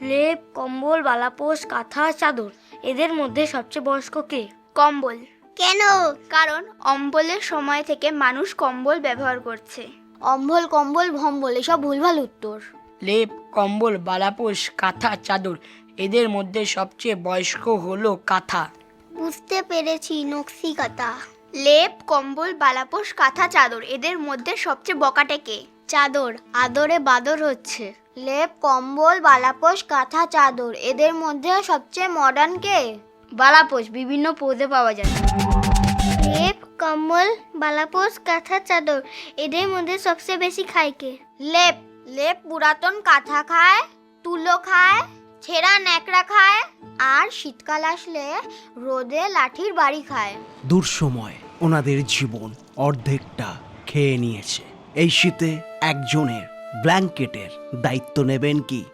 লেপ, কম্বল, বালাপোষ, কাঁথা, চাদর, এদের মধ্যে সবচেয়ে বয়স্ক কে? কম্বল। কেন? কারণ অম্বলের সময় থেকে মানুষ কম্বল ব্যবহার করছে। অম্বল, কম্বল, ভম্বল এসব ভুলভাল উত্তর। লেপ, কম্বল, বালাপোষ, কাঁথা, চাদর, এদের মধ্যে সবচেয়ে বয়স্ক হলো কাঁথা। বুঝতে পেরেছি, নকশি কাঁথা। লেপ, কম্বল, বালাপোষ, কাঁথা, চাদর, এদের মধ্যে সবচেয়ে বকাটে কে? চাদর, আদরে বাদর হচ্ছে। লেপ, কম্বল, বালাপোষ, কাঁথা, চাদর, এদের মধ্যে সবচেয়ে মডার্ন কে? বালাপোষ বিভিন্ন পোজে পাওয়া যায়। লেপ, কম্বল, বালাপোষ, কাঁথা, চাদর, এদের মধ্যে সবচেয়ে বেশি খায় কে? লেপ। লেপ পুরাতন কাঁথা খায়, তুলো খায়, ছেঁড়া ন্যাকড়া খায়, আর শীতকাল আসলে রোদে লাঠির বাড়ি খায়। দুঃসময় ওনাদের জীবন অর্ধেকটা খেয়ে নিয়েছে। এই শীতে একজনের ব্ল্যাঙ্কেটের দায়িত্ব নেবেন কি?